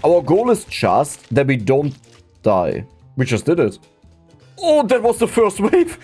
Our goal is just that we don't die. We just did it. Oh, that was the first wave.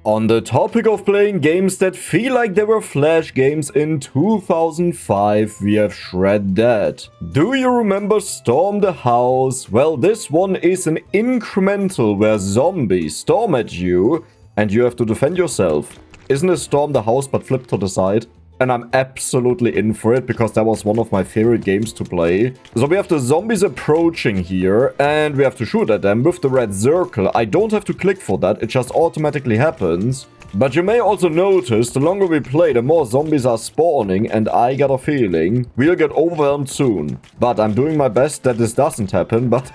On the topic of playing games that feel like they were Flash games in 2005, we have ShredDead. Do you remember Storm the House? Well, this one is an incremental where zombies storm at you and you have to defend yourself. Isn't it Storm the House but flipped to the side? And I'm absolutely in for it because that was one of my favorite games to play. So we have the zombies approaching here and we have to shoot at them with the red circle. I don't have to click for that, it just automatically happens. But you may also notice the longer we play, the more zombies are spawning and I got a feeling we'll get overwhelmed soon. But I'm doing my best that this doesn't happen, but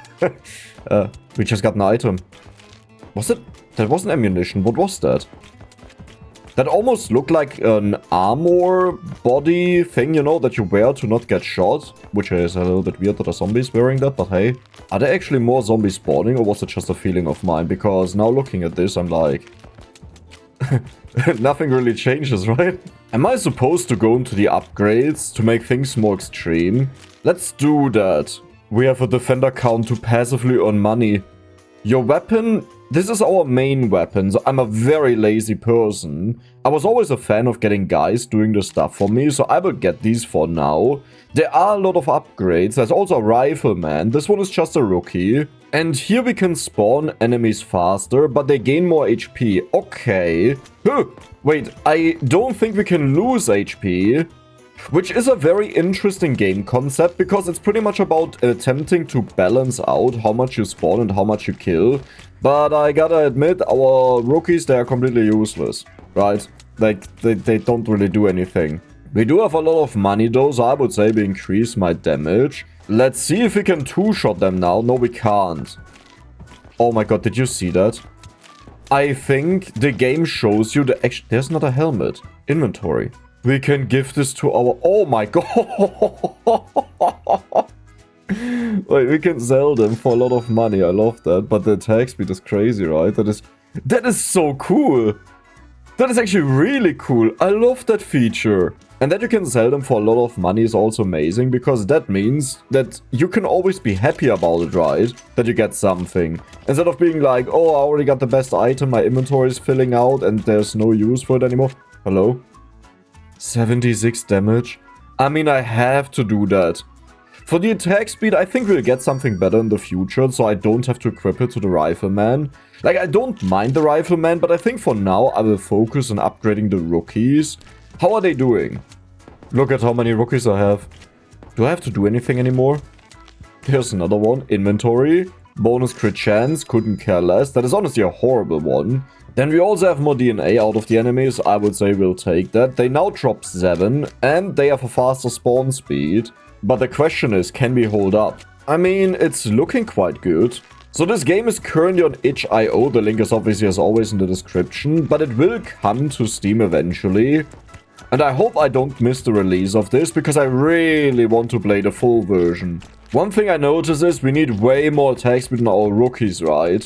we just got an item. Was it? That wasn't ammunition, what was that? That almost looked like an armor body thing, you know, that you wear to not get shot. Which is a little bit weird that a zombie's wearing that, but hey. Are there actually more zombies spawning or was it just a feeling of mine? Because now looking at this, I'm like... nothing really changes, right? Am I supposed to go into the upgrades to make things more extreme? Let's do that. We have a defender count to passively earn money. Your weapon... This is our main weapon, so I'm a very lazy person. I was always a fan of getting guys doing the stuff for me, so I will get these for now. There are a lot of upgrades. There's also a rifleman. This one is just a rookie. And here we can spawn enemies faster, but they gain more HP. Okay. Huh. Wait, I don't think we can lose HP. Which is a very interesting game concept, because it's pretty much about attempting to balance out how much you spawn and how much you kill. But I gotta admit, our rookies, they are completely useless, right? Like, they don't really do anything. We do have a lot of money though, so I would say we increase my damage. Let's see if we can two-shot them now. No, we can't. Oh my god, did you see that? I think the game shows you the actual... There's not a helmet. Inventory. We can give this to our... Oh my god! Wait, we can sell them for a lot of money. I love that. But the attack speed is crazy, right? That is so cool. That is actually really cool. I love that feature. And that you can sell them for a lot of money is also amazing, because that means that you can always be happy about it, right? That you get something. Instead of being like, oh, I already got the best item, my inventory is filling out and there's no use for it anymore. Hello? 76 damage? I mean, I have to do that. For the attack speed, I think we'll get something better in the future, so I don't have to equip it to the rifleman. Like, I don't mind the rifleman, but I think for now I will focus on upgrading the rookies. How are they doing? Look at how many rookies I have. Do I have to do anything anymore? Here's another one. Inventory. Bonus crit chance. Couldn't care less. That is honestly a horrible one. Then we also have more DNA out of the enemies. I would say we'll take that. They now drop 7. And they have a faster spawn speed. But the question is, can we hold up? I mean, it's looking quite good. So this game is currently on itch.io. The link is obviously as always in the description. But it will come to Steam eventually. And I hope I don't miss the release of this, because I really want to play the full version. One thing I notice is we need way more attack speed than our rookies, right?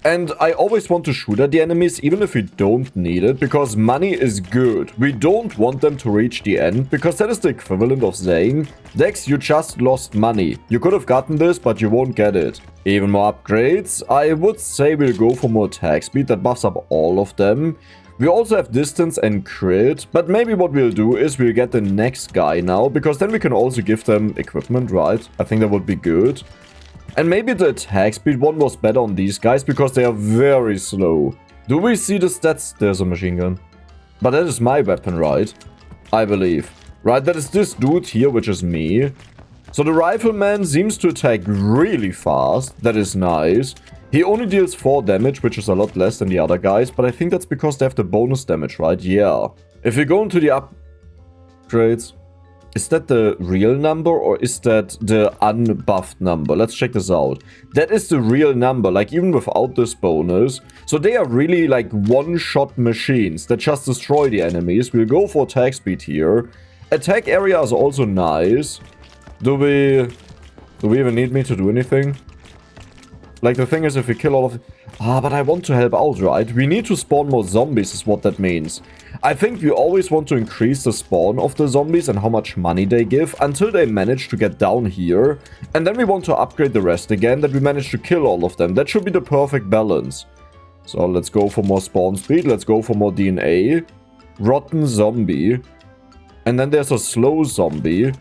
And I always want to shoot at the enemies, even if we don't need it, because money is good. We don't want them to reach the end, because that is the equivalent of saying, Dex, you just lost money. You could have gotten this, but you won't get it. Even more upgrades. I would say we'll go for more attack speed. That buffs up all of them. We also have distance and crit, but maybe what we'll do is we'll get the next guy now, because then we can also give them equipment, right? I think that would be good. And maybe the attack speed one was better on these guys, because they are very slow. Do we see the stats? There's a machine gun. But that is my weapon, right? I believe. Right, that is this dude here, which is me. So the rifleman seems to attack really fast. That is nice. He only deals 4 damage, which is a lot less than the other guys, but I think that's because they have the bonus damage, right? Yeah. If we go into the upgrades, is that the real number or is that the unbuffed number? Let's check this out. That is the real number, like even without this bonus. So they are really like one-shot machines that just destroy the enemies. We'll go for attack speed here. Attack area is also nice. Do we even need me to do anything? Like, the thing is, if we kill all of... but I want to help out, right? We need to spawn more zombies is what that means. I think we always want to increase the spawn of the zombies and how much money they give until they manage to get down here. And then we want to upgrade the rest again, that we manage to kill all of them. That should be the perfect balance. So let's go for more spawn speed. Let's go for more DNA. Rotten zombie. And then there's a slow zombie.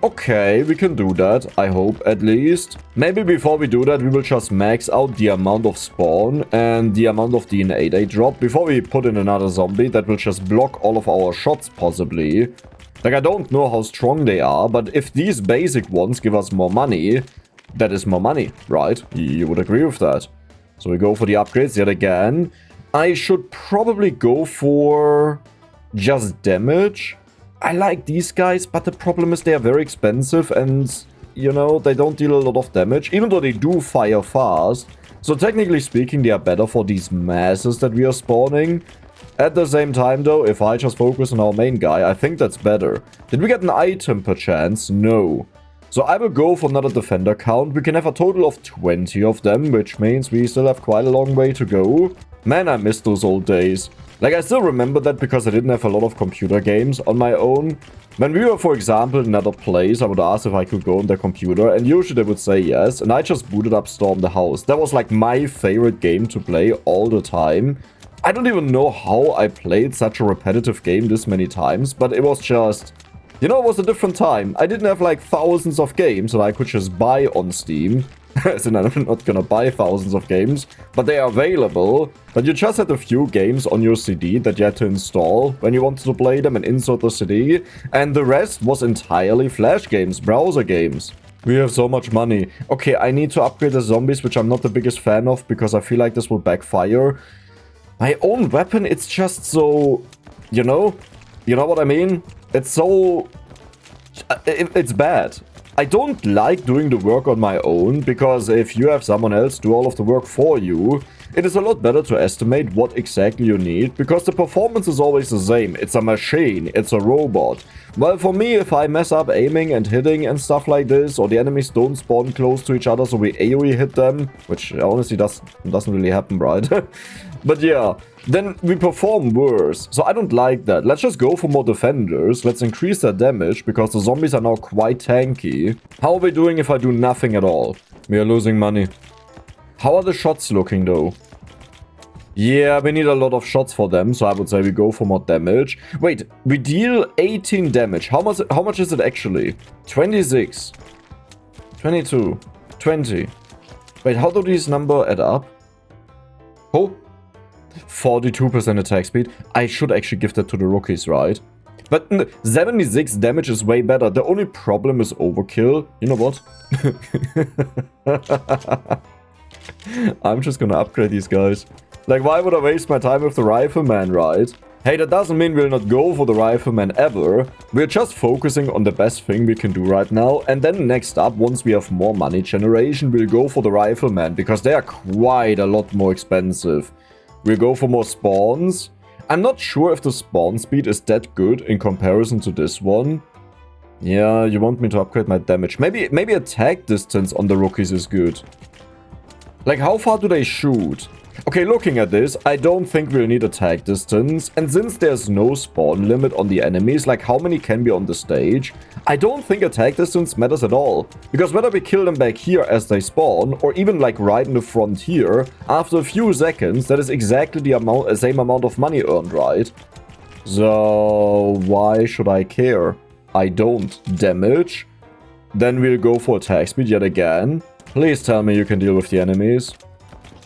Okay, we can do that, I hope, at least. Maybe before we do that, we will just max out the amount of spawn and the amount of DNA they drop before we put in another zombie that will just block all of our shots, possibly. Like, I don't know how strong they are, but if these basic ones give us more money, that is more money, right? You would agree with that. So we go for the upgrades yet again. I should probably go for just damage. I like these guys, but the problem is they are very expensive and, you know, they don't deal a lot of damage, even though they do fire fast. So technically speaking, they are better for these masses that we are spawning. At the same time, though, if I just focus on our main guy, I think that's better. Did we get an item perchance? No. So I will go for another defender count. We can have a total of 20 of them, which means we still have quite a long way to go. Man, I miss those old days. Like, I still remember that because I didn't have a lot of computer games on my own. When we were, for example, in another place, I would ask if I could go on their computer, and usually they would say yes, and I just booted up Storm the House. That was like my favorite game to play all the time. I don't even know how I played such a repetitive game this many times, but it was just... You know, it was a different time. I didn't have like thousands of games that I could just buy on Steam. As in, I'm not gonna buy thousands of games, but they are available. But you just had a few games on your CD that you had to install when you wanted to play them and insert the CD. And the rest was entirely Flash games, browser games. We have so much money. Okay, I need to upgrade the zombies, which I'm not the biggest fan of, because I feel like this will backfire. My own weapon, it's just so... You know what I mean? It's so... It's bad. I don't like doing the work on my own, because if you have someone else do all of the work for you, it is a lot better to estimate what exactly you need, because the performance is always the same. It's a machine, it's a robot. Well, for me, if I mess up aiming and hitting and stuff like this, or the enemies don't spawn close to each other so we AoE hit them, which honestly doesn't really happen, right? But yeah, then we perform worse. So I don't like that. Let's just go for more defenders. Let's increase their damage, because the zombies are now quite tanky. How are we doing if I do nothing at all? We are losing money. How are the shots looking, though? Yeah, we need a lot of shots for them, so I would say we go for more damage. Wait, we deal 18 damage. How much is it actually? 26. 22. 20. Wait, how do these numbers add up? Oh. 42% attack speed. I should actually give that to the rookies, right? But 76 damage is way better. The only problem is overkill. You know what? I'm just gonna upgrade these guys. Like, why would I waste my time with the rifleman, right? Hey, that doesn't mean we'll not go for the rifleman ever. We're just focusing on the best thing we can do right now. And then next up, once we have more money generation, we'll go for the rifleman, because they are quite a lot more expensive. We'll go for more spawns. I'm not sure if the spawn speed is that good in comparison to this one. Yeah, you want me to upgrade my damage. Maybe attack distance on the rookies is good. Like, how far do they shoot? Okay, looking at this, I don't think we'll need attack distance. And since there's no spawn limit on the enemies, like how many can be on the stage, I don't think attack distance matters at all. Because whether we kill them back here as they spawn, or even like right in the front here, after a few seconds, that is exactly the same amount of money earned, right? So, why should I care? I don't. Damage. Then we'll go for attack speed yet again. Please tell me you can deal with the enemies.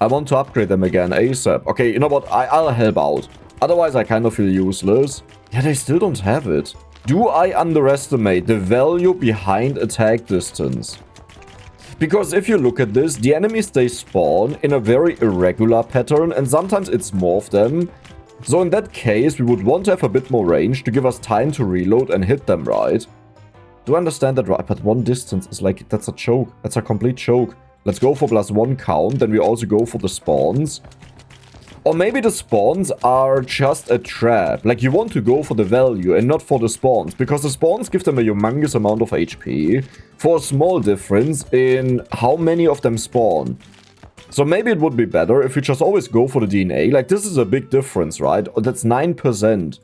I want to upgrade them again ASAP. Okay, you know what? I'll help out. Otherwise, I kind of feel useless. Yeah, they still don't have it. Do I underestimate the value behind attack distance? Because if you look at this, the enemies, they spawn in a very irregular pattern, and sometimes it's more of them. So in that case, we would want to have a bit more range to give us time to reload and hit them, right? Do I understand that right? But one distance is like, that's a joke. That's a complete joke. Let's go for +1 count, then we also go for the spawns. Or maybe the spawns are just a trap. Like, you want to go for the value and not for the spawns, because the spawns give them a humongous amount of HP for a small difference in how many of them spawn. So maybe it would be better if we just always go for the DNA. Like, this is a big difference, right? That's 9%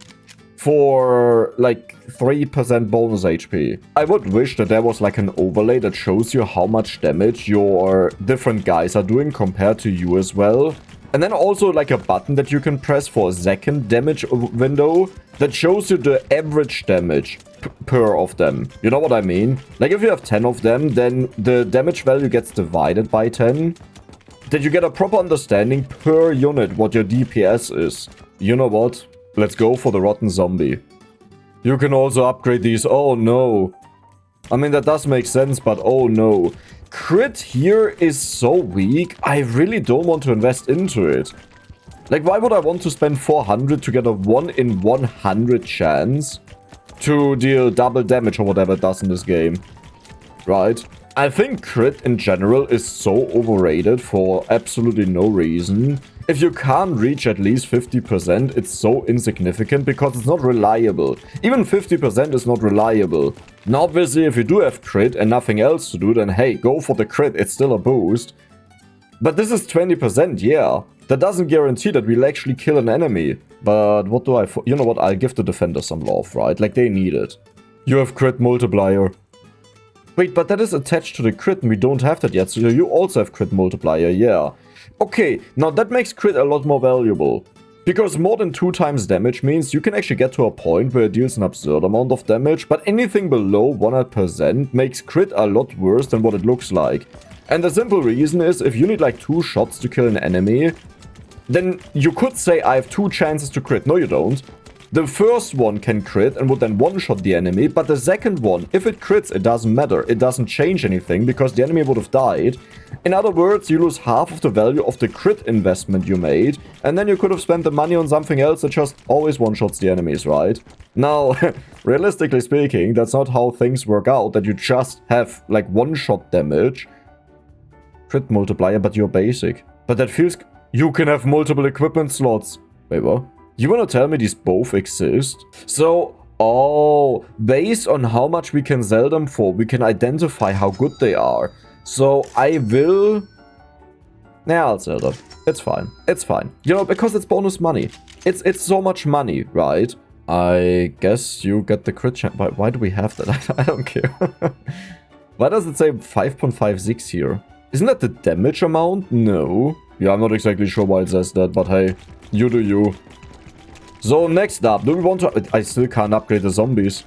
for, like, 3% bonus HP. I would wish that there was, like, an overlay that shows you how much damage your different guys are doing compared to you as well. And then also, like, a button that you can press for a second damage window that shows you the average damage per of them. You know what I mean? Like, if you have 10 of them, then the damage value gets divided by 10. That you get a proper understanding per unit what your DPS is. You know what? Let's go for the rotten zombie. You can also upgrade these. Oh no. I mean, that does make sense, but oh no. Crit here is so weak. I really don't want to invest into it. Like, why would I want to spend 400 to get a 1 in 100 chance to deal double damage or whatever it does in this game? Right? I think crit in general is so overrated for absolutely no reason. If you can't reach at least 50%, it's so insignificant because it's not reliable. Even 50% is not reliable. Now obviously if you do have crit and nothing else to do, then hey, go for the crit, it's still a boost. But this is 20%, yeah. That doesn't guarantee that we'll actually kill an enemy. But what do you know what, I'll give the defender some love, right? Like, they need it. You have crit multiplier. Wait, but that is attached to the crit and we don't have that yet, so you also have crit multiplier, yeah. Okay, now that makes crit a lot more valuable. Because more than 2 times damage means you can actually get to a point where it deals an absurd amount of damage, but anything below 100% makes crit a lot worse than what it looks like. And the simple reason is, if you need like 2 shots to kill an enemy, then you could say I have 2 chances to crit. No, you don't. The first one can crit and would then one-shot the enemy, but the second one, if it crits, it doesn't matter. It doesn't change anything because the enemy would have died. In other words, you lose half of the value of the crit investment you made, and then you could have spent the money on something else that just always one-shots the enemies, right? Now, realistically speaking, that's not how things work out, that you just have, like, one-shot damage. Crit multiplier, but you're basic. But that feels... You can have multiple equipment slots. Wait, what? You wanna tell me these both exist? So, oh, based on how much we can sell them for, we can identify how good they are. So, I will... Nah, I'll sell them. It's fine. It's fine. You know, because it's bonus money. It's so much money, right? I guess you get the crit chance. Why do we have that? I don't care. Why does it say 5.56 here? Isn't that the damage amount? No. Yeah, I'm not exactly sure why it says that, but hey, you do you. So next up, do we want to... I still can't upgrade the zombies.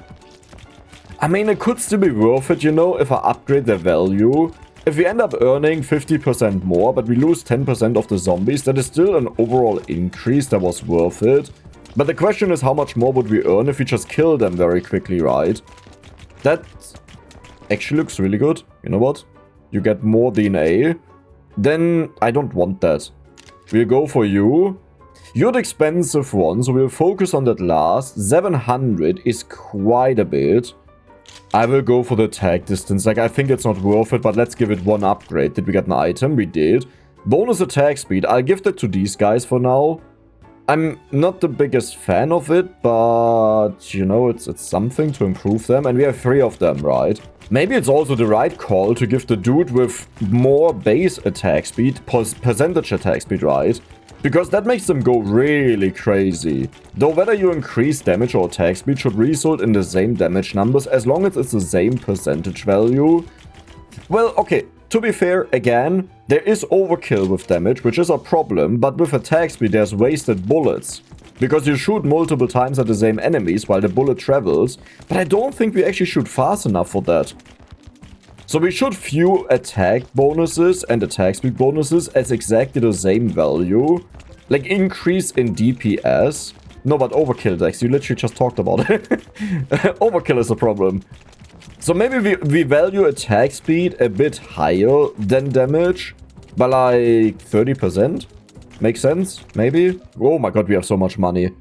I mean, it could still be worth it, you know, if I upgrade their value. If we end up earning 50% more, but we lose 10% of the zombies, that is still an overall increase that was worth it. But the question is, how much more would we earn if we just kill them very quickly, right? That actually looks really good. You know what? You get more DNA. Then I don't want that. We'll go for you. You're the expensive one, so we'll focus on that last. 700 is quite a bit. I will go for the attack distance. Like, I think it's not worth it, but let's give it one upgrade. Did we get an item? We did. Bonus attack speed. I'll give that to these guys for now. I'm not the biggest fan of it, but, you know, it's something to improve them. And we have 3 of them, right? Maybe it's also the right call to give the dude with more base attack speed, percentage attack speed, right? Because that makes them go really crazy. Though whether you increase damage or attack speed should result in the same damage numbers as long as it's the same percentage value. Well, okay, to be fair, again, there is overkill with damage, which is a problem, but with attack speed there's wasted bullets. Because you shoot multiple times at the same enemies while the bullet travels, but I don't think we actually shoot fast enough for that. So we should view attack bonuses and attack speed bonuses as exactly the same value. Like increase in DPS. No, but overkill, Dex, you literally just talked about it. Overkill is a problem. So maybe we value attack speed a bit higher than damage. By like 30%. Makes sense? Maybe? Oh my god, we have so much money.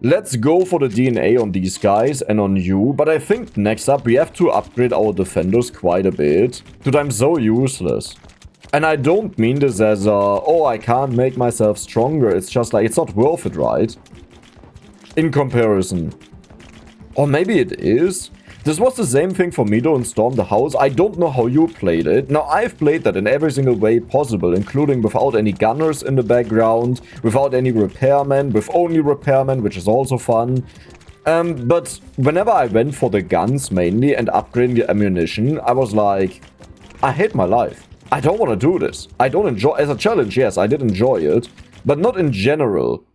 Let's go for the DNA on these guys and on you. But I think next up we have to upgrade our defenders quite a bit. Dude, I'm so useless. And I don't mean this as oh, I can't make myself stronger. It's just like, it's not worth it, right? In comparison. Or maybe it is. This was the same thing for me though in Storm the House. I don't know how you played it. Now, I've played that in every single way possible, including without any gunners in the background, without any repairmen, with only repairmen, which is also fun. But whenever I went for the guns mainly and upgrading the ammunition, I was like, I hate my life. I don't want to do this. I don't enjoy... As a challenge, yes, I did enjoy it, but not in general.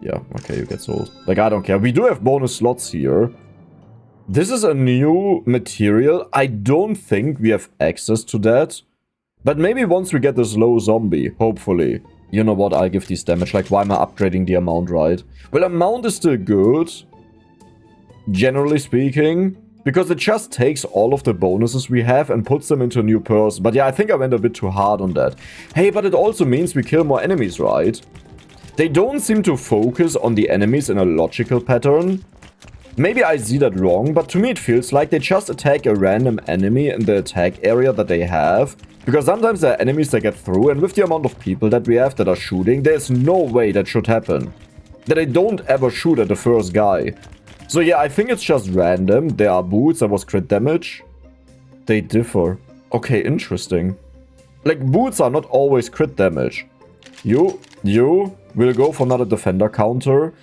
Yeah, okay, you get sold. Like, I don't care. We do have bonus slots here. This is a new material. I don't think we have access to that. But maybe once we get this low zombie, hopefully. You know what, I'll give these damage. Like, why am I upgrading the amount, right? Well, amount is still good, generally speaking, because it just takes all of the bonuses we have and puts them into a new person. But yeah, I think I went a bit too hard on that. Hey, but it also means we kill more enemies, right? They don't seem to focus on the enemies in a logical pattern. Maybe I see that wrong, but to me it feels like they just attack a random enemy in the attack area that they have. Because sometimes there are enemies that get through, and with the amount of people that we have that are shooting, there's no way that should happen. That they don't ever shoot at the first guy. So yeah, I think it's just random. There are boots, that was crit damage. They differ. Okay, interesting. Like, boots are not always crit damage. You will go for another defender counter.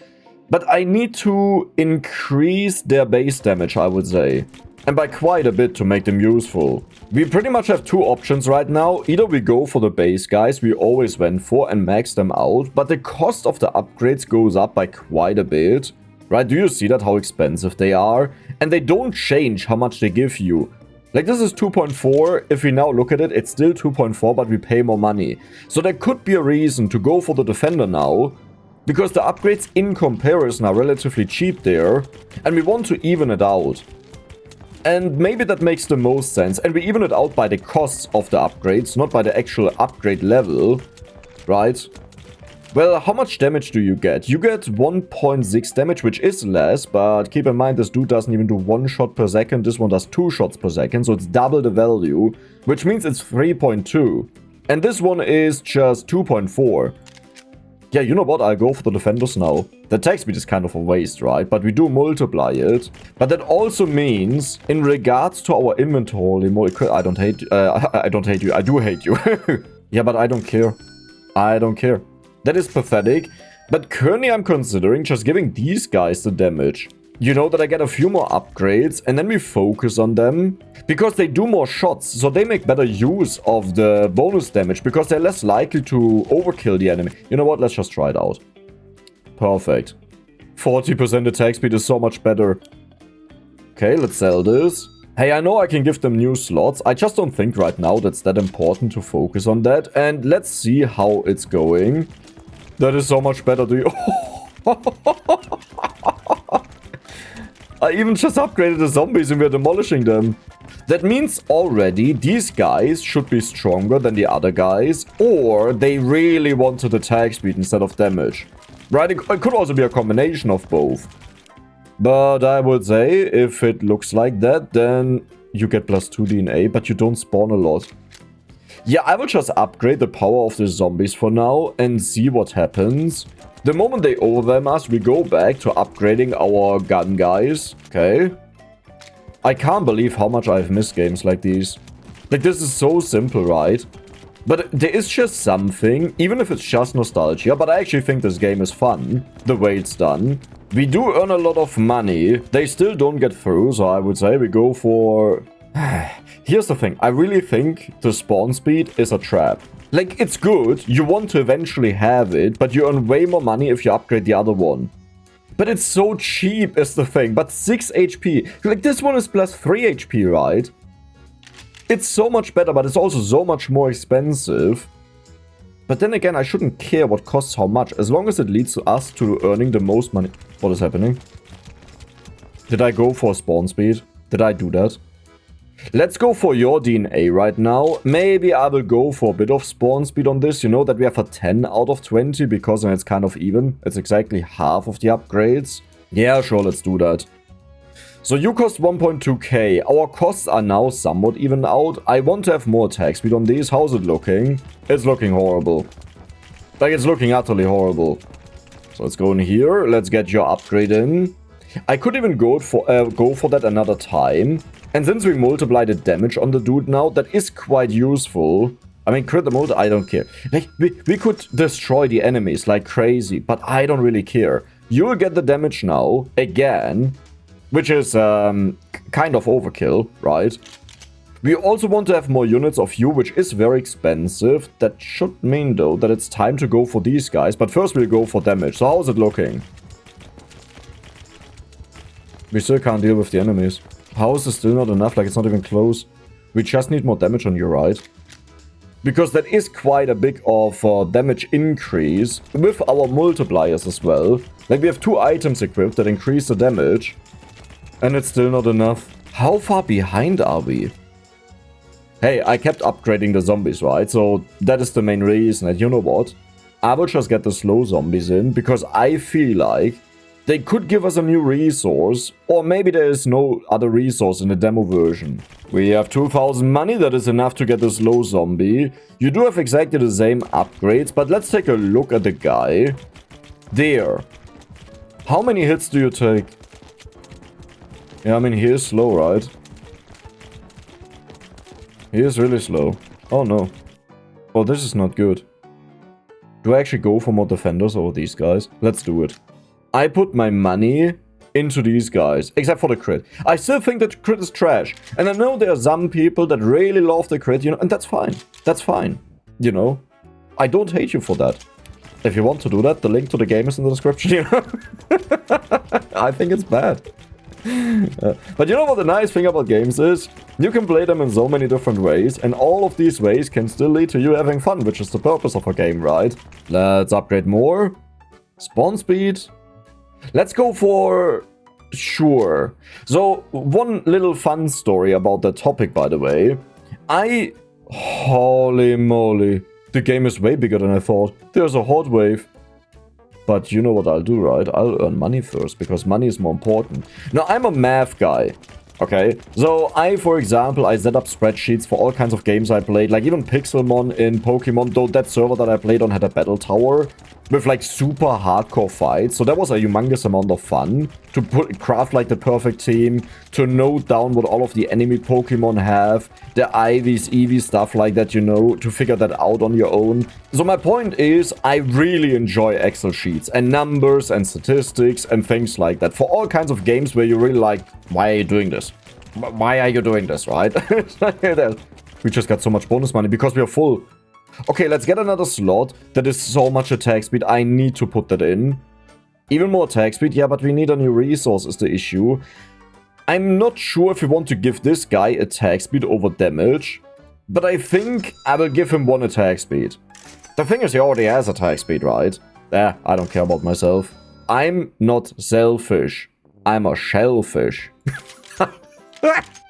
But I need to increase their base damage, I would say. And by quite a bit to make them useful. We pretty much have two options right now. Either we go for the base guys we always went for and max them out. But the cost of the upgrades goes up by quite a bit. Right? Do you see that? How expensive they are? And they don't change how much they give you. Like, this is 2.4. If we now look at it, it's still 2.4, but we pay more money. So there could be a reason to go for the defender now. Because the upgrades in comparison are relatively cheap there, and we want to even it out. And maybe that makes the most sense, and we even it out by the costs of the upgrades, not by the actual upgrade level, right? Well, how much damage do you get? You get 1.6 damage, which is less, but keep in mind this dude doesn't even do 1 shot per second, this one does 2 shots per second, so it's double the value, which means it's 3.2. And this one is just 2.4. Yeah, you know what? I'll go for the defenders now. The attack speed is kind of a waste, right? But we do multiply it. But that also means, in regards to our inventory, I don't hate you. I don't hate you. I do hate you. Yeah, but I don't care. I don't care. That is pathetic. But currently I'm considering just giving these guys the damage. You know, that I get a few more upgrades and then we focus on them. Because they do more shots, so they make better use of the bonus damage. Because they're less likely to overkill the enemy. You know what? Let's just try it out. Perfect. 40% attack speed is so much better. Okay, let's sell this. Hey, I know I can give them new slots. I just don't think right now that's that important to focus on that. And let's see how it's going. That is so much better. Do you... I even just upgraded the zombies and we're demolishing them. That means already these guys should be stronger than the other guys. Or they really wanted attack speed instead of damage. Right? It could also be a combination of both. But I would say if it looks like that, then you get +2 DNA, but you don't spawn a lot. Yeah, I will just upgrade the power of the zombies for now and see what happens. The moment they overwhelm us, we go back to upgrading our gun guys. Okay. I can't believe how much I've missed games like these. Like, this is so simple, right? But there is just something, even if it's just nostalgia, but I actually think this game is fun, the way it's done. We do earn a lot of money. They still don't get through, so I would say we go for... Here's the thing. I really think the spawn speed is a trap. Like, it's good. You want to eventually have it, but you earn way more money if you upgrade the other one. But it's so cheap is the thing. But 6 HP. Like, this one is +3 HP, right? It's so much better, but it's also so much more expensive. But then again, I shouldn't care what costs how much, as long as it leads to us to earning the most money. What is happening? Did I go for spawn speed? Did I do that? Let's go for your DNA right now. Maybe I will go for a bit of spawn speed on this. You know that we have a 10 out of 20 because then it's kind of even. It's exactly half of the upgrades. Yeah, sure, let's do that. So you cost 1.2k. Our costs are now somewhat even out. I want to have more attack speed on these. How's it looking? It's looking horrible. Like, it's looking utterly horrible. So let's go in here. Let's get your upgrade in. I could even go for that another time. And since we multiply the damage on the dude now, that is quite useful. I mean, crit the multi, I don't care. Like, we could destroy the enemies like crazy, but I don't really care. You'll get the damage now, again, which is kind of overkill, right? We also want to have more units of you, which is very expensive. That should mean, though, that it's time to go for these guys. But first we'll go for damage. So how's it looking? We still can't deal with the enemies. How is this still not enough? Like, it's not even close. We just need more damage on you, right? Because that is quite a big of damage increase with our multipliers as well. Like, we have 2 items equipped that increase the damage. And it's still not enough. How far behind are we? Hey, I kept upgrading the zombies, right? So that is the main reason. And you know what? I will just get the slow zombies in because I feel like they could give us a new resource, or maybe there is no other resource in the demo version. We have 2,000 money, that is enough to get the slow zombie. You do have exactly the same upgrades, but let's take a look at the guy. There. How many hits do you take? Yeah, I mean, he is slow, right? He is really slow. Oh no. Oh, this is not good. Do I actually go for more defenders over these guys? Let's do it. I put my money into these guys, except for the crit. I still think that crit is trash. And I know there are some people that really love the crit, you know, and that's fine. That's fine. You know, I don't hate you for that. If you want to do that, the link to the game is in the description, you know. I think it's bad. But you know what the nice thing about games is? You can play them in so many different ways, and all of these ways can still lead to you having fun, which is the purpose of a game, right? Let's upgrade more. Spawn speed. Let's go for... Sure. So, one little fun story about that topic, by the way. Holy moly. The game is way bigger than I thought. There's a horde wave. But you know what I'll do, right? I'll earn money first, because money is more important. Now, I'm a math guy, okay? So, for example, I set up spreadsheets for all kinds of games I played, like even Pixelmon in Pokemon, though that server that I played on had a battle tower with like super hardcore fights. So that was a humongous amount of fun to craft like the perfect team, to note down what all of the enemy Pokemon have, the IVs, EVs, stuff like that, you know, to figure that out on your own. So my point is, I really enjoy Excel sheets and numbers and statistics and things like that for all kinds of games where you really like, why are you doing this? Why are you doing this, right? We just got so much bonus money because we are full. Okay, let's get another slot. That is so much attack speed. I need to put that in. Even more attack speed. Yeah, but we need a new resource is the issue. I'm not sure if we want to give this guy attack speed over damage. But I think I will give him 1 attack speed. The thing is, he already has attack speed, right? I don't care about myself. I'm not selfish. I'm a shellfish.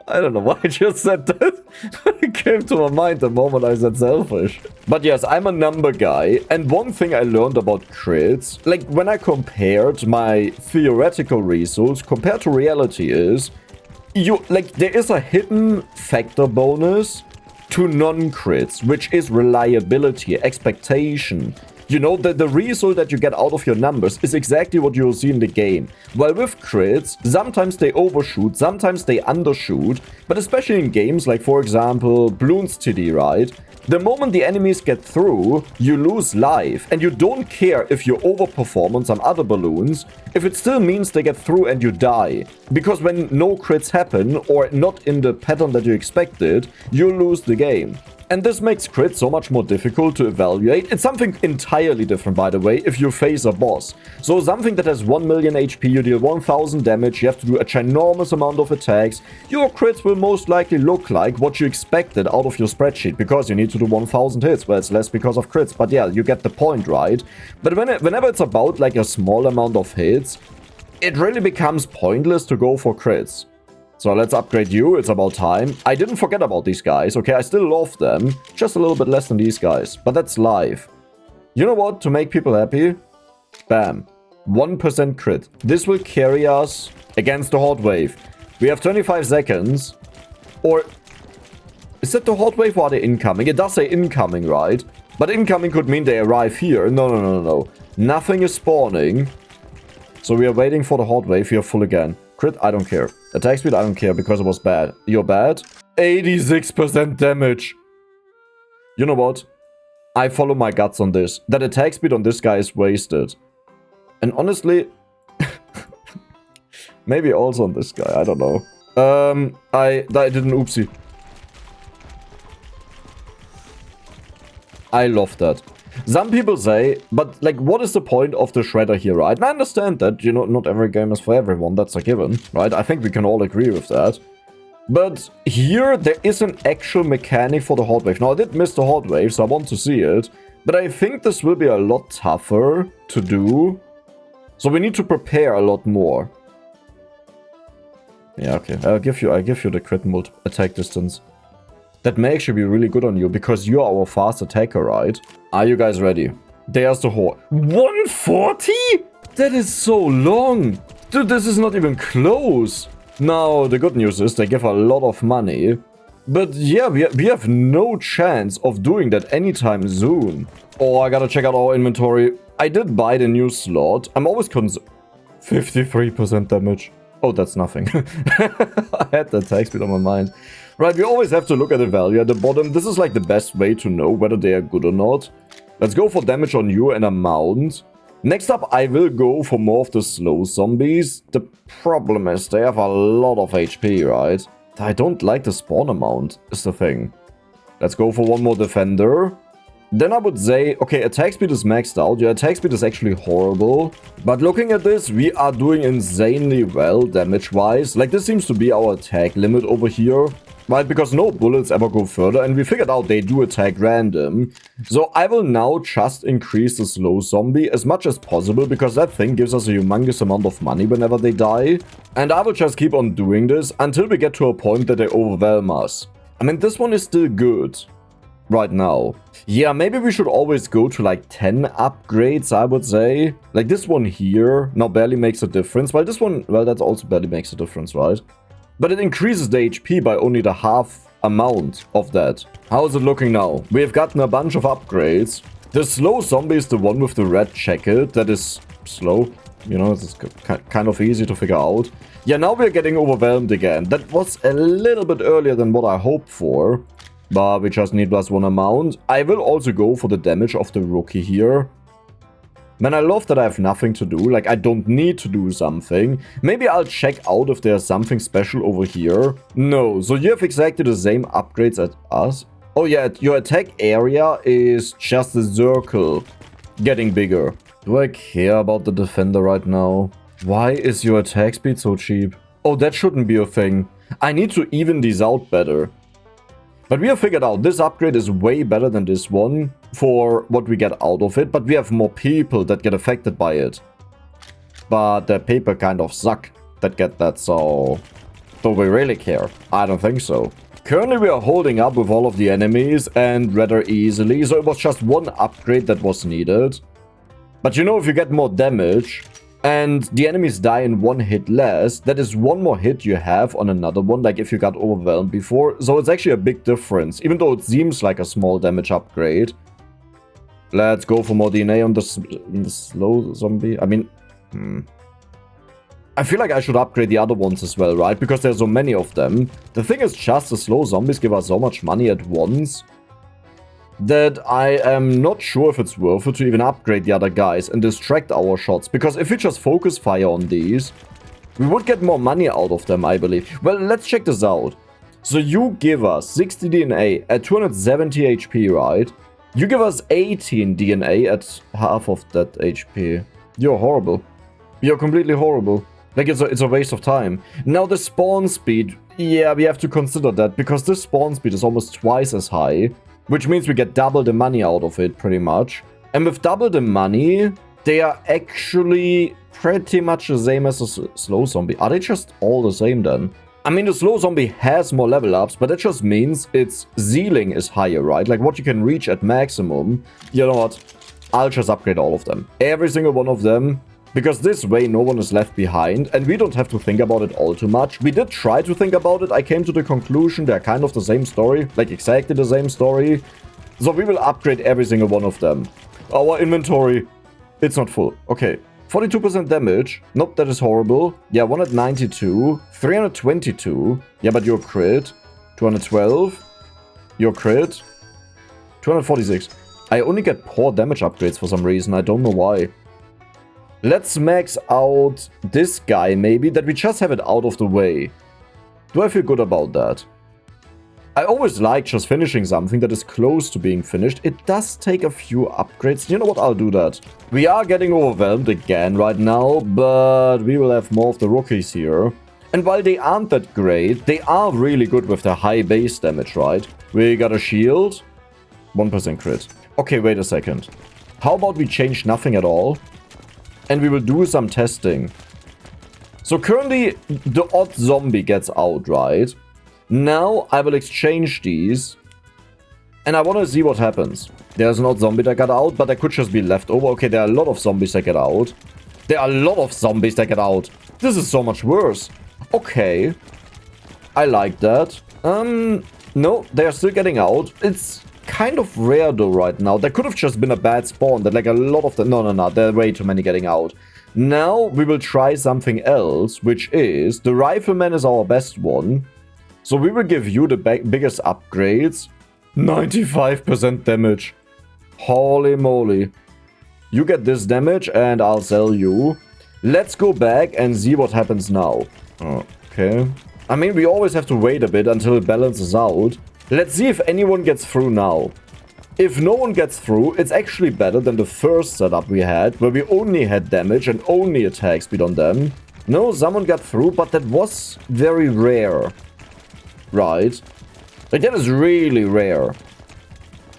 I don't know why I just said that. It came to my mind the moment I said selfish. But yes, I'm a number guy. And one thing I learned about crits, like when I compared my theoretical results compared to reality is, there is a hidden factor bonus to non-crits, which is reliability, expectation. You know, the result that you get out of your numbers is exactly what you'll see in the game. While with crits, sometimes they overshoot, sometimes they undershoot, but especially in games like, for example, Bloons TD, right? The moment the enemies get through, you lose life, and you don't care if you overperform on some other balloons, if it still means they get through and you die. Because when no crits happen, or not in the pattern that you expected, you lose the game. And this makes crits so much more difficult to evaluate. It's something entirely different, by the way, if you face a boss. So something that has 1 million HP, you deal 1000 damage, you have to do a ginormous amount of attacks. Your crits will most likely look like what you expected out of your spreadsheet, because you need to do 1000 hits, well, it's less because of crits. But yeah, you get the point, right? But whenever it's about like a small amount of hits, it really becomes pointless to go for crits. So let's upgrade you, it's about time. I didn't forget about these guys, okay? I still love them, just a little bit less than these guys. But that's life. You know what? To make people happy, bam. 1% crit. This will carry us against the Horde wave. We have 25 seconds. Or, is that the Horde wave or are they incoming? It does say incoming, right? But incoming could mean they arrive here. No. Nothing is spawning. So we are waiting for the Horde wave. We are full again. Crit, I don't care. Attack speed, I don't care because it was bad. You're bad? 86% damage. You know what? I follow my guts on this. That attack speed on this guy is wasted. And honestly... maybe also on this guy, I don't know. I did an oopsie. I love that. Some people say, but like, what is the point of the Shredder here, right? And I understand that, you know, not every game is for everyone, that's a given, right? I think we can all agree with that. But here, there is an actual mechanic for the Horde wave. Now, I did miss the Horde wave, so I want to see it. But I think this will be a lot tougher to do. So we need to prepare a lot more. Yeah, okay. I'll give you the crit attack distance. That may actually be really good on you, because you're our fast attacker, right? Are you guys ready? There's the Horde. 140? That is so long. Dude, this is not even close. Now, the good news is they give a lot of money. But yeah, we have no chance of doing that anytime soon. Oh, I gotta check out our inventory. I did buy the new slot. I'm always 53% damage. Oh, that's nothing. I had the attack speed on my mind. Right, we always have to look at the value at the bottom. This is like the best way to know whether they are good or not. Let's go for damage on you and amount. Next up, I will go for more of the slow zombies. The problem is they have a lot of HP, right? I don't like the spawn amount, is the thing. Let's go for one more defender. Then I would say, okay, attack speed is maxed out. Your attack speed is actually horrible. But looking at this, we are doing insanely well damage-wise. Like, this seems to be our attack limit over here. Right, because no bullets ever go further, and we figured out they do attack random. So I will now just increase the slow zombie as much as possible, because that thing gives us a humongous amount of money whenever they die. And I will just keep on doing this until we get to a point that they overwhelm us. I mean, this one is still good right now. Yeah, maybe we should always go to like 10 upgrades, I would say. Like this one here now barely makes a difference, while this one, well, that also barely makes a difference, right? But it increases the HP by only the half amount of that. How is it looking now? We have gotten a bunch of upgrades. The slow zombie is the one with the red jacket that is slow. You know, it's kind of easy to figure out. Yeah, now we're getting overwhelmed again. That was a little bit earlier than what I hoped for. But we just need +1 amount. I will also go for the damage of the rookie here. Man, I love that I have nothing to do. Like, I don't need to do something. Maybe I'll check out if there's something special over here. No, so you have exactly the same upgrades as us. Oh yeah, your attack area is just a circle getting bigger. Do I care about the defender right now? Why is your attack speed so cheap? Oh, that shouldn't be a thing. I need to even these out better. But we have figured out this upgrade is way better than this one for what we get out of it. But we have more people that get affected by it. But the people kind of suck that get that, so... do we really care? I don't think so. Currently we are holding up with all of the enemies and rather easily. So it was just one upgrade that was needed. But you know, if you get more damage... and the enemies die in one hit less, that is one more hit you have on another one, like if you got overwhelmed before. So it's actually a big difference, even though it seems like a small damage upgrade. Let's go for more DNA on the slow zombie. I mean, I feel like I should upgrade the other ones as well, right? Because there's so many of them. The thing is just the slow zombies give us so much money at once that I am not sure if it's worth it to even upgrade the other guys and distract our shots. Because if we just focus fire on these, we would get more money out of them, I believe. Well, let's check this out. So you give us 60 DNA at 270 HP, right? You give us 18 DNA at half of that HP. You're horrible. You're completely horrible. Like, it's a waste of time. Now, the spawn speed. Yeah, we have to consider that, because this spawn speed is almost twice as high. Which means we get double the money out of it, pretty much. And with double the money, they are actually pretty much the same as a slow zombie. Are they just all the same then? I mean, the slow zombie has more level ups, but that just means its ceiling is higher, right? Like what you can reach at maximum. You know what? I'll just upgrade all of them. Every single one of them. Because this way no one is left behind and we don't have to think about it all too much. We did try to think about it. I came to the conclusion they're kind of the same story. Like exactly the same story. So we will upgrade every single one of them. Our inventory, it's not full. Okay. 42% damage. Nope, that is horrible. Yeah, 192. 322. Yeah, but your crit. 212. Your crit. 246. I only get poor damage upgrades for some reason. I don't know why. Let's max out this guy maybe, that we just have it out of the way. Do I feel good about that? I always like just finishing something that is close to being finished. It does take a few upgrades. You know what? I'll do that. We are getting overwhelmed again right now, but we will have more of the rookies here. And while they aren't that great, they are really good with their high base damage, right? We got a shield. 1% crit. Okay, wait a second. How about we change nothing at all? And we will do some testing. So currently, the odd zombie gets out, right? Now, I will exchange these. And I want to see what happens. There's an odd zombie that got out, but that could just be left over. Okay, there are a lot of zombies that get out. There are a lot of zombies that get out. This is so much worse. Okay. I like that. No, they are still getting out. It's kind of rare though right now. There could have just been a bad spawn that like a lot of the... No. There are way too many getting out. Now we will try something else, which is... The Rifleman is our best one. So we will give you the biggest upgrades. 95% damage. Holy moly. You get this damage and I'll sell you. Let's go back and see what happens now. Okay. I mean, we always have to wait a bit until it balances out. Let's see if anyone gets through now. If no one gets through, it's actually better than the first setup we had, where we only had damage and only attack speed on them. No, someone got through, but that was very rare. Right. Like, that is really rare.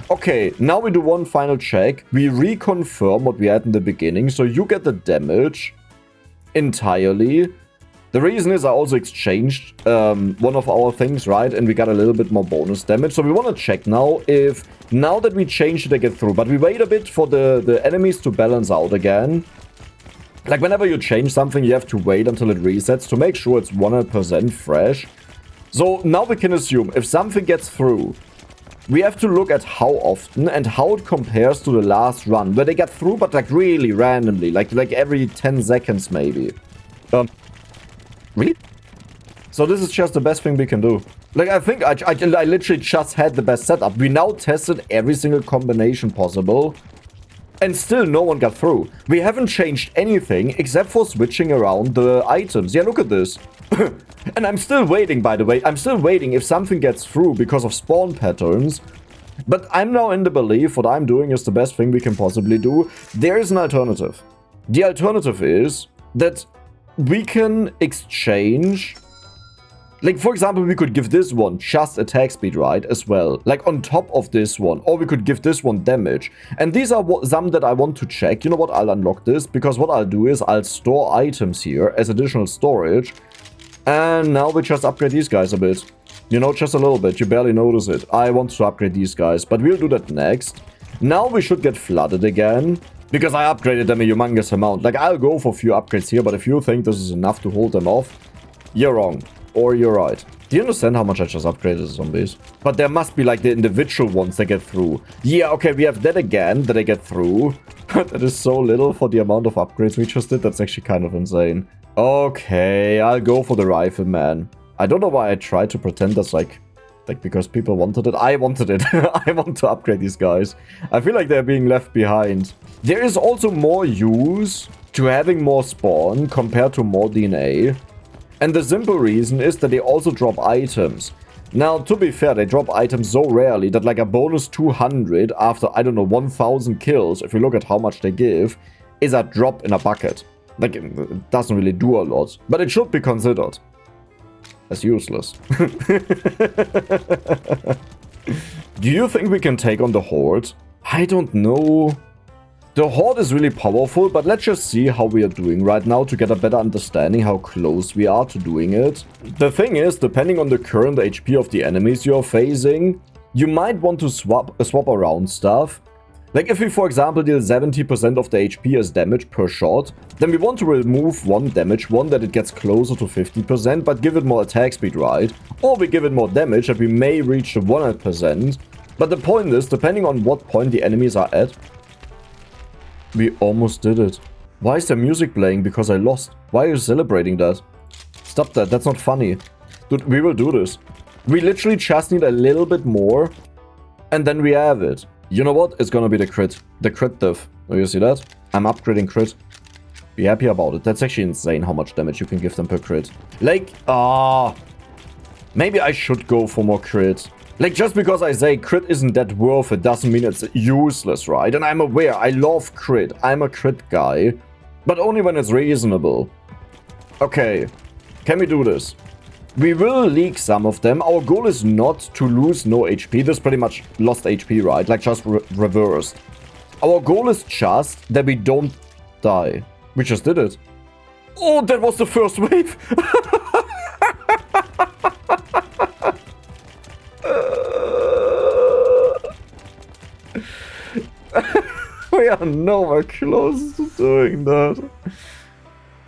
Okay, now we do one final check. We reconfirm what we had in the beginning, so you get the damage entirely. The reason is I also exchanged one of our things, right? And we got a little bit more bonus damage. So we want to check now if, now that we changed it, they get through. But we wait a bit for the enemies to balance out again. Like, whenever you change something, you have to wait until it resets to make sure it's 100% fresh. So now we can assume if something gets through, we have to look at how often and how it compares to the last run, where they get through, but like really randomly, like every 10 seconds maybe. Really? So this is just the best thing we can do. Like, I think I literally just had the best setup. We now tested every single combination possible. And still no one got through. We haven't changed anything except for switching around the items. Yeah, look at this. And I'm still waiting, by the way. I'm still waiting if something gets through because of spawn patterns. But I'm now in the belief what I'm doing is the best thing we can possibly do. There is an alternative. The alternative is that we can exchange... Like, for example, we could give this one just attack speed, right, as well. Like, on top of this one. Or we could give this one damage. And these are some that I want to check. You know what? I'll unlock this. Because what I'll do is I'll store items here as additional storage. And now we just upgrade these guys a bit. You know, just a little bit. You barely notice it. I want to upgrade these guys. But we'll do that next. Now we should get flooded again. Because I upgraded them a humongous amount. Like, I'll go for a few upgrades here. But if you think this is enough to hold them off, you're wrong. Or you're right. Do you understand how much I just upgraded the zombies? But there must be like the individual ones that get through. Yeah, okay, we have that again, that I get through. That is so little for the amount of upgrades we just did. That's actually kind of insane. Okay, I'll go for the Rifleman. I don't know why I tried to pretend that's like because people wanted it. I wanted it. I want to upgrade these guys. I feel like they're being left behind. There is also more use to having more spawn compared to more DNA. And the simple reason is that they also drop items. Now, to be fair, they drop items so rarely that like a bonus 200 after, I don't know, 1000 kills, if you look at how much they give, is a drop in a bucket. Like, it doesn't really do a lot. But it should be considered as useless. Do you think we can take on the Horde? I don't know. The Horde is really powerful, but let's just see how we are doing right now to get a better understanding how close we are to doing it. The thing is, depending on the current HP of the enemies you're facing, you might want to swap around stuff. Like if we, for example, deal 70% of the HP as damage per shot, then we want to remove one damage one that it gets closer to 50%, but give it more attack speed, right? Or we give it more damage that we may reach the 100%. But the point is, depending on what point the enemies are at, we almost did it. Why is the music playing because I lost? Why are you celebrating that? Stop that, that's not funny. Dude, we will do this. We literally just need a little bit more, and then we have it. You know what? It's gonna be the crit. The crit diff. Do you see that? I'm upgrading crit. Be happy about it. That's actually insane how much damage you can give them per crit. Like, maybe I should go for more crit. Like, just because I say crit isn't that worth it doesn't mean it's useless, right? And I'm aware, I love crit. I'm a crit guy. But only when it's reasonable. Okay. Can we do this? We will leak some of them. Our goal is not to lose no HP. This is pretty much lost HP, right? Like, just reversed. Our goal is just that we don't die. We just did it. Oh, that was the first wave. We are nowhere close to doing that.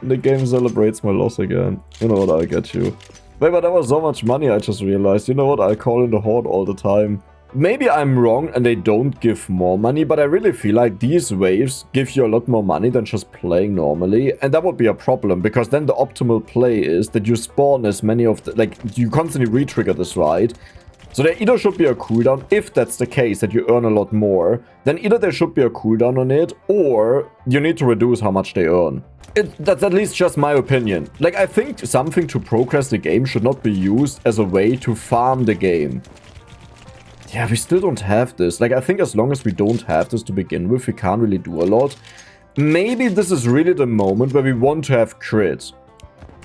The game celebrates my loss again. You know what, I'll get you. Wait, but that was so much money, I just realized. You know what, I call in the Horde all the time. Maybe I'm wrong and they don't give more money, but I really feel like these waves give you a lot more money than just playing normally. And that would be a problem, because then the optimal play is that you spawn as many of the... Like, you constantly re-trigger this, right? So there either should be a cooldown, if that's the case, that you earn a lot more, then either there should be a cooldown on it, or you need to reduce how much they earn. That's at least just my opinion. Like, I think something to progress the game should not be used as a way to farm the game. Yeah, we still don't have this. Like, I think as long as we don't have this to begin with, we can't really do a lot. Maybe this is really the moment where we want to have crit.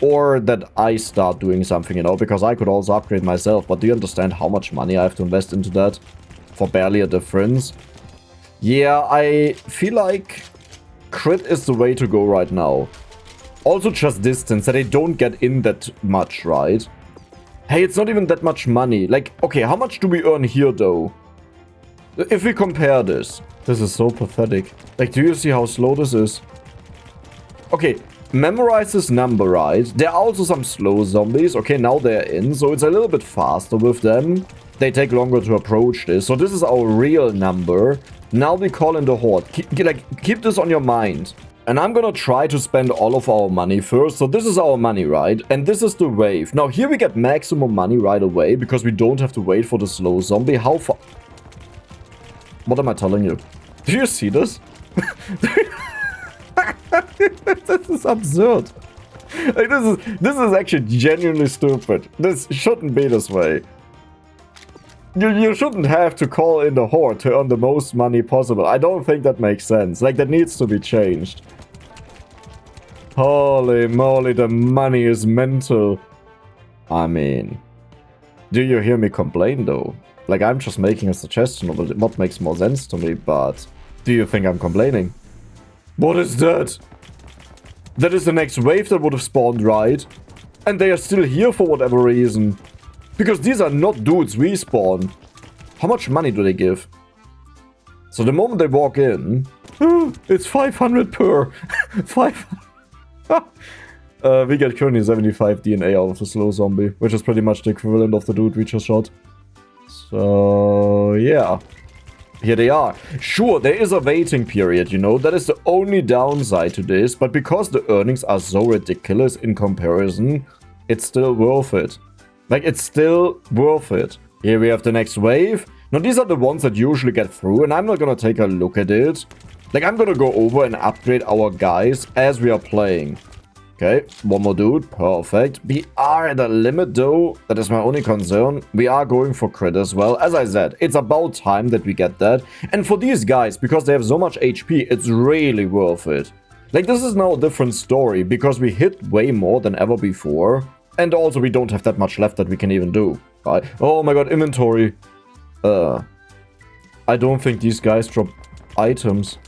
Or that I start doing something, you know, because I could also upgrade myself. But do you understand how much money I have to invest into that? For barely a difference. Yeah, I feel like crit is the way to go right now. Also just distance, that they don't get in that much, right? Hey, it's not even that much money. Like, okay, how much do we earn here, though? If we compare this. This is so pathetic. Like, do you see how slow this is? Okay, memorize this number, right? There are also some slow zombies. Okay, now they're in, so it's a little bit faster with them. They take longer to approach this. So this is our real number. Now we call in the Horde. Keep this on your mind. And I'm gonna try to spend all of our money first. So this is our money, right? And this is the wave. Now here we get maximum money right away because we don't have to wait for the slow zombie. How far? What am I telling you? Do you see this? This is absurd. Like, this is actually genuinely stupid. This shouldn't be this way. You shouldn't have to call in the Horde to earn the most money possible. I don't think that makes sense. Like, that needs to be changed. Holy moly, the money is mental. I mean, do you hear me complain though? Like, I'm just making a suggestion of what makes more sense to me, but do you think I'm complaining? What is that? That is the next wave that would have spawned, right? And they are still here for whatever reason. Because these are not dudes respawn. How much money do they give? So the moment they walk in... it's 500 per. 500. We get currently 75 DNA out of the slow zombie. Which is pretty much the equivalent of the dude we just shot. So... yeah. Here they are. Sure, there is a waiting period, you know. That is the only downside to this. But because the earnings are so ridiculous in comparison, it's still worth it. Like, it's still worth it. Here we have the next wave. Now, these are the ones that usually get through, and I'm not gonna take a look at it. Like, I'm gonna go over and upgrade our guys as we are playing. Okay, one more dude. Perfect. We are at a limit, though. That is my only concern. We are going for crit as well. As I said, it's about time that we get that. And for these guys, because they have so much HP, it's really worth it. Like, this is now a different story, because we hit way more than ever before. And also, we don't have that much left that we can even do. Right? Oh my god, inventory. I don't think these guys drop items.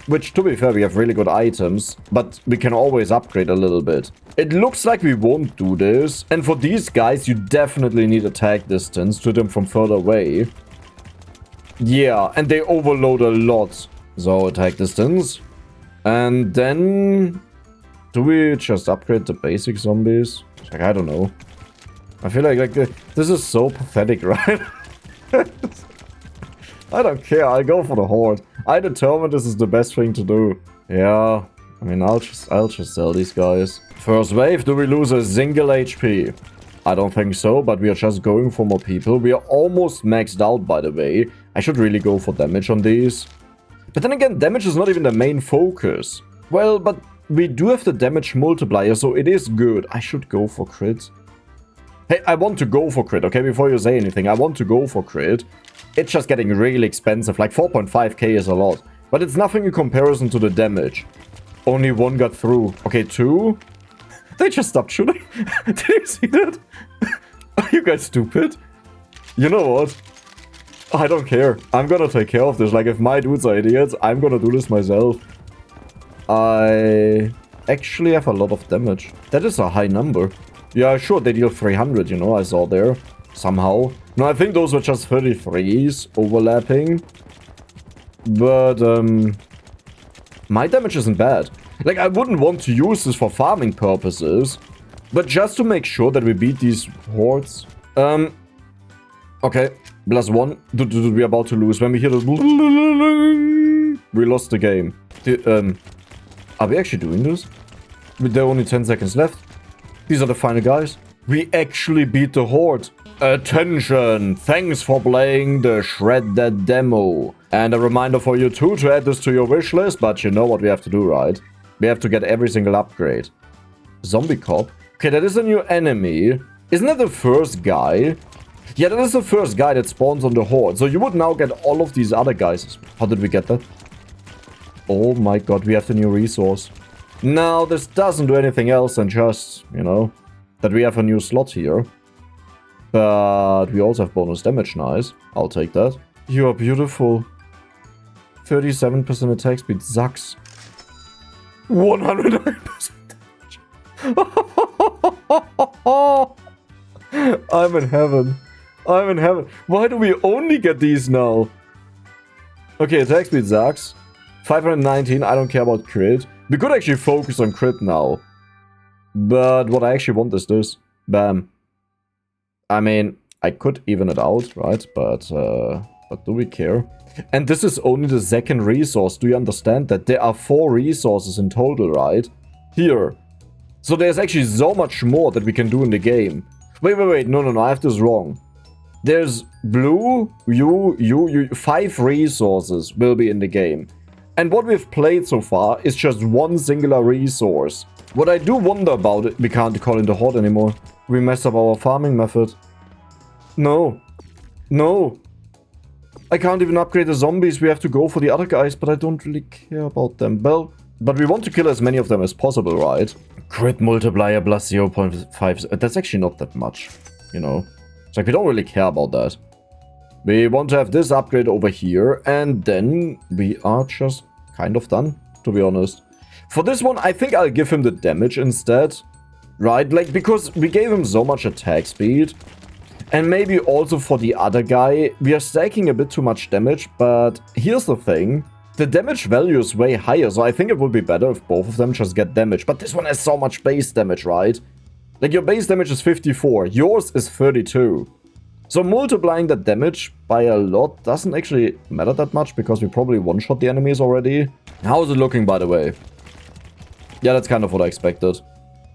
Which, to be fair, we have really good items. But we can always upgrade a little bit. It looks like we won't do this. And for these guys, you definitely need attack distance to them from further away. Yeah, and they overload a lot. So, attack distance. And then... do we just upgrade the basic zombies? Like, I don't know. I feel like this is so pathetic, right? I don't care. I'll go for the Horde. I determined this is the best thing to do. Yeah. I mean, I'll just sell these guys. First wave, do we lose a single HP? I don't think so, but we are just going for more people. We are almost maxed out, by the way. I should really go for damage on these. But then again, damage is not even the main focus. Well, but we do have the damage multiplier, so it is good. I should go for crit. Hey, I want to go for crit, okay? Before you say anything, I want to go for crit. It's just getting really expensive. Like 4.5k is a lot. But it's nothing in comparison to the damage. Only one got through. Okay, two. They just stopped shooting. Did you see that? Are you guys stupid? You know what? I don't care. I'm gonna take care of this. Like, if my dudes are idiots, I'm gonna do this myself. I actually have a lot of damage. That is a high number. Yeah, sure, they deal 300, you know, I saw there. Somehow. No, I think those were just 33s overlapping. But, my damage isn't bad. Like, I wouldn't want to use this for farming purposes. But just to make sure that we beat these hordes. Okay. +1. We're about to lose. When we hear the... We lost the game. Are we actually doing this? There are only 10 seconds left. These are the final guys. We actually beat the horde. Attention! Thanks for playing the ShredDead demo. And a reminder for you too to add this to your wishlist, but you know what we have to do, right? We have to get every single upgrade. Zombie cop? Okay, that is a new enemy. Isn't that the first guy? Yeah, that is the first guy that spawns on the horde. So you would now get all of these other guys. How did we get that? Oh my god, we have the new resource. Now, this doesn't do anything else than just, you know, that we have a new slot here. But we also have bonus damage, nice. I'll take that. You are beautiful. 37% attack speed sucks. 109% damage. I'm in heaven. I'm in heaven. Why do we only get these now? Okay, attack speed sucks. 519, I don't care about crit. We could actually focus on crit now. But what I actually want is this. Bam. I mean, I could even it out, right? But do we care? And this is only the second resource. Do you understand that? There are 4 resources in total, right? Here. So there's actually so much more that we can do in the game. Wait. No. I have this wrong. There's blue, you. 5 resources will be in the game. And what we've played so far is just one singular resource. What I do wonder about it, we can't call it the horde anymore. We messed up our farming method. No. I can't even upgrade the zombies. We have to go for the other guys, but I don't really care about them. Well, but we want to kill as many of them as possible, right? Crit multiplier plus 0.5. That's actually not that much, you know. It's like we don't really care about that. We want to have this upgrade over here, and then we are just kind of done, to be honest. For this one, I think I'll give him the damage instead. Right? Like, because we gave him so much attack speed. And maybe also for the other guy, we are stacking a bit too much damage, but here's the thing. The damage value is way higher, so I think it would be better if both of them just get damage. But this one has so much base damage, right? Like, your base damage is 54, yours is 32. So multiplying that damage by a lot doesn't actually matter that much, because we probably one-shot the enemies already. How is it looking, by the way? Yeah, that's kind of what I expected.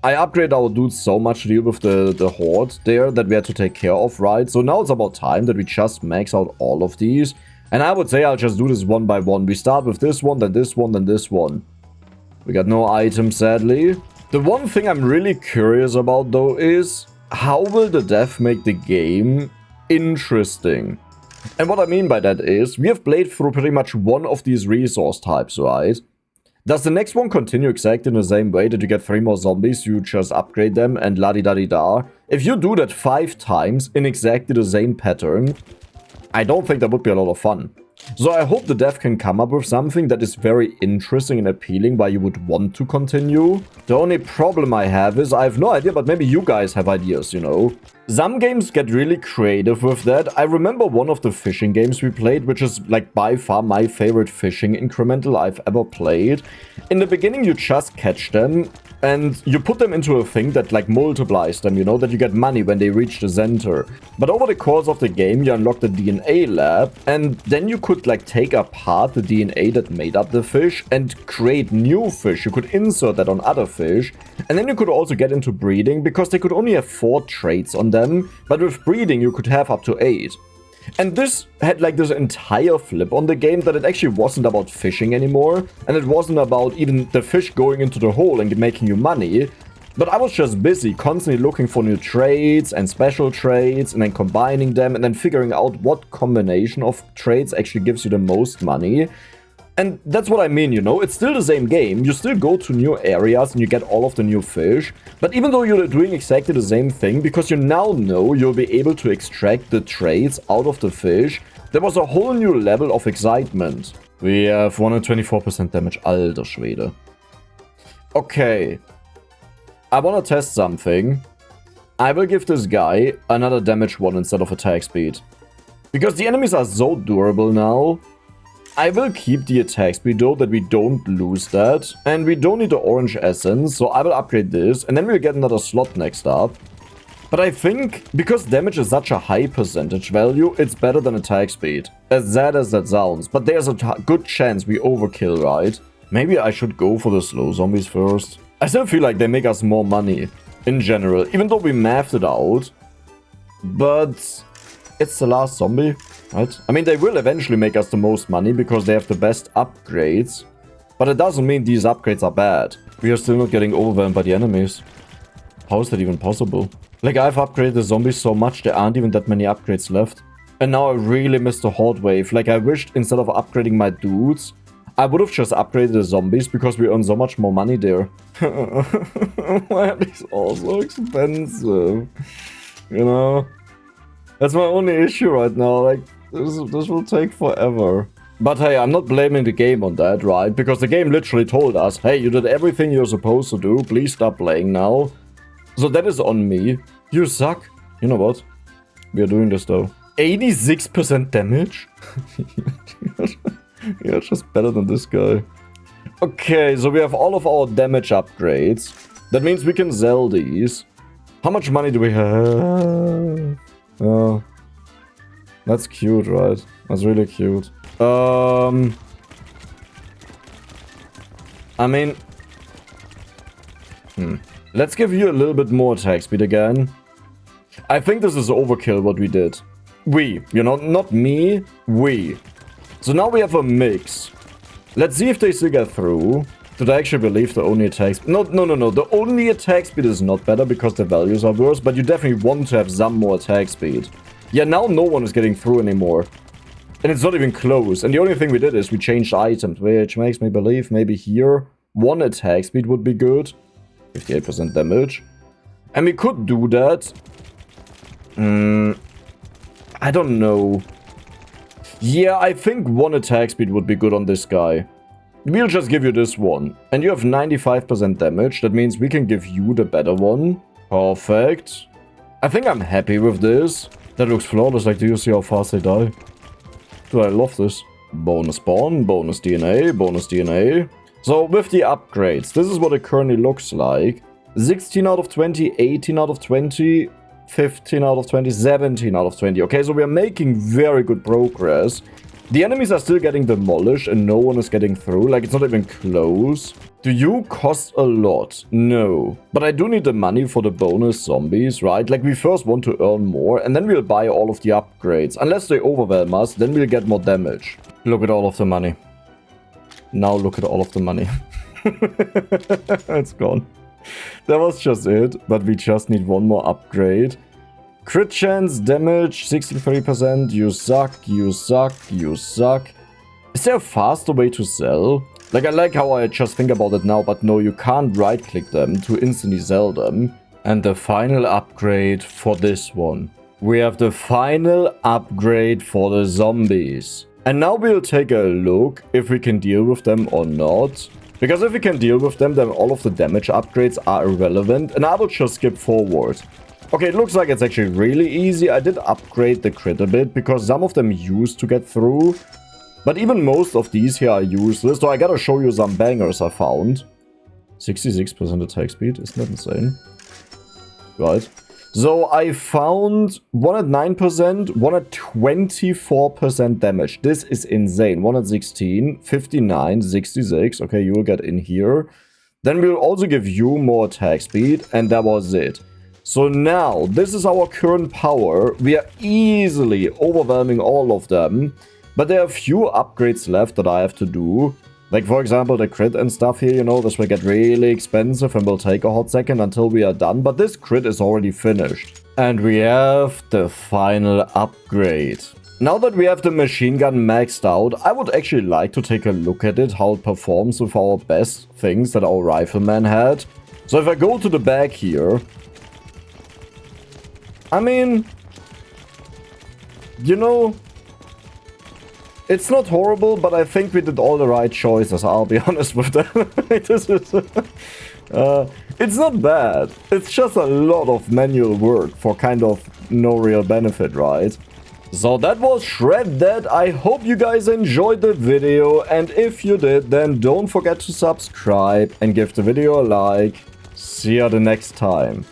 I upgraded our dudes so much to deal with the horde there that we had to take care of, right? So now it's about time that we just max out all of these. And I would say I'll just do this one by one. We start with this one, then this one, then this one. We got no items, sadly. The one thing I'm really curious about, though, is how will the dev make the game interesting? And what I mean by that is, we have played through pretty much one of these resource types, right? Does the next one continue exactly in the same way that you get 3 more zombies, you just upgrade them and la-di-da-di-da? If you do that 5 times in exactly the same pattern, I don't think that would be a lot of fun. So I hope the dev can come up with something that is very interesting and appealing why you would want to continue. The only problem I have is, I have no idea, but maybe you guys have ideas, you know? Some games get really creative with that. I remember one of the fishing games we played, which is like by far my favorite fishing incremental I've ever played. In the beginning, you just catch them and you put them into a thing that like multiplies them, you know, that you get money when they reach the center. But over the course of the game, you unlock the DNA lab and then you could like take apart the DNA that made up the fish and create new fish. You could insert that on other fish. And then you could also get into breeding because they could only have 4 traits on them, but with breeding you could have up to 8. And this had like this entire flip on the game that it actually wasn't about fishing anymore, and it wasn't about even the fish going into the hole and making you money, but I was just busy constantly looking for new traits and special traits and then combining them and then figuring out what combination of traits actually gives you the most money. And that's what I mean, you know, it's still the same game, you still go to new areas and you get all of the new fish, but even though you're doing exactly the same thing, because you now know you'll be able to extract the traits out of the fish, there was a whole new level of excitement. We have 124% damage, alter Schwede. Okay, I wanna test something. I will give this guy another damage 1 instead of attack speed. Because the enemies are so durable now, I will keep the attack speed though, that we don't lose that. And we don't need the orange essence, so I will upgrade this. And then we'll get another slot next up. But I think, because damage is such a high percentage value, it's better than attack speed. As sad as that sounds. But there's a good chance we overkill, right? Maybe I should go for the slow zombies first. I still feel like they make us more money. In general. Even though we mathed it out. But it's the last zombie, right? I mean, they will eventually make us the most money because they have the best upgrades. But it doesn't mean these upgrades are bad. We are still not getting overwhelmed by the enemies. How is that even possible? Like, I've upgraded the zombies so much, there aren't even that many upgrades left. And now I really miss the Horde wave. Like, I wished instead of upgrading my dudes, I would have just upgraded the zombies because we earn so much more money there. Why are these all so expensive? You know? That's my only issue right now, like, this will take forever. But hey, I'm not blaming the game on that, right? Because the game literally told us, hey, you did everything you're supposed to do, please stop playing now. So that is on me. You suck. You know what? We are doing this though. 86% damage? You're just better than this guy. Okay, so we have all of our damage upgrades. That means we can sell these. How much money do we have? Oh, that's cute, right? That's really cute. I mean, let's give you a little bit more attack speed again. I think this is overkill what we did. We, you know, not me, we. So now we have a mix. Let's see if they still get through. Did I actually believe the only attack speed? No. The only attack speed is not better because the values are worse, but you definitely want to have some more attack speed. Yeah, now no one is getting through anymore. And it's not even close. And the only thing we did is we changed items, which makes me believe maybe here 1 attack speed would be good. 58% damage. And we could do that. I don't know. Yeah, I think 1 attack speed would be good on this guy. We'll just give you this one. And you have 95% damage. That means we can give you the better one. Perfect. I think I'm happy with this. That looks flawless. Like, do you see how fast they die? Dude, I love this. Bonus spawn, bonus DNA, bonus DNA. So, with the upgrades, this is what it currently looks like. 16 out of 20, 18 out of 20, 15 out of 20, 17 out of 20. Okay, so we are making very good progress. The enemies are still getting demolished and no one is getting through. Like, it's not even close. Do you cost a lot? No. But I do need the money for the bonus zombies, right? Like, we first want to earn more and then we'll buy all of the upgrades. Unless they overwhelm us, then we'll get more damage. Look at all of the money. Now look at all of the money. It's gone. That was just it. But we just need one more upgrade. Crit chance, damage, 63%. You suck, you suck, you suck. Is there a faster way to sell? Like, I like how I just think about it now, but no, you can't right-click them to instantly sell them. And the final upgrade for this one. We have the final upgrade for the zombies. And now we'll take a look if we can deal with them or not. Because if we can deal with them, then all of the damage upgrades are irrelevant. And I will just skip forward. Okay, it looks like it's actually really easy. I did upgrade the crit a bit because some of them used to get through. But even most of these here are useless. So I gotta show you some bangers I found. 66% attack speed. Isn't that insane? Right. So I found one at 9%, one at 24% damage. This is insane. One at 16, 59, 66. Okay, you will get in here. Then we'll also give you more attack speed. And that was it. So now, this is our current power. We are easily overwhelming all of them. But there are a few upgrades left that I have to do. Like, for example, the crit and stuff here, you know, this will get really expensive and will take a hot second until we are done. But this crit is already finished. And we have the final upgrade. Now that we have the machine gun maxed out, I would actually like to take a look at it, how it performs with our best things that our rifleman had. So if I go to the back here... I mean, you know, it's not horrible, but I think we did all the right choices, I'll be honest with that. It's not bad. It's just a lot of manual work for kind of no real benefit, right? So that was ShredDead. I hope you guys enjoyed the video, and if you did, then don't forget to subscribe and give the video a like. See you the next time.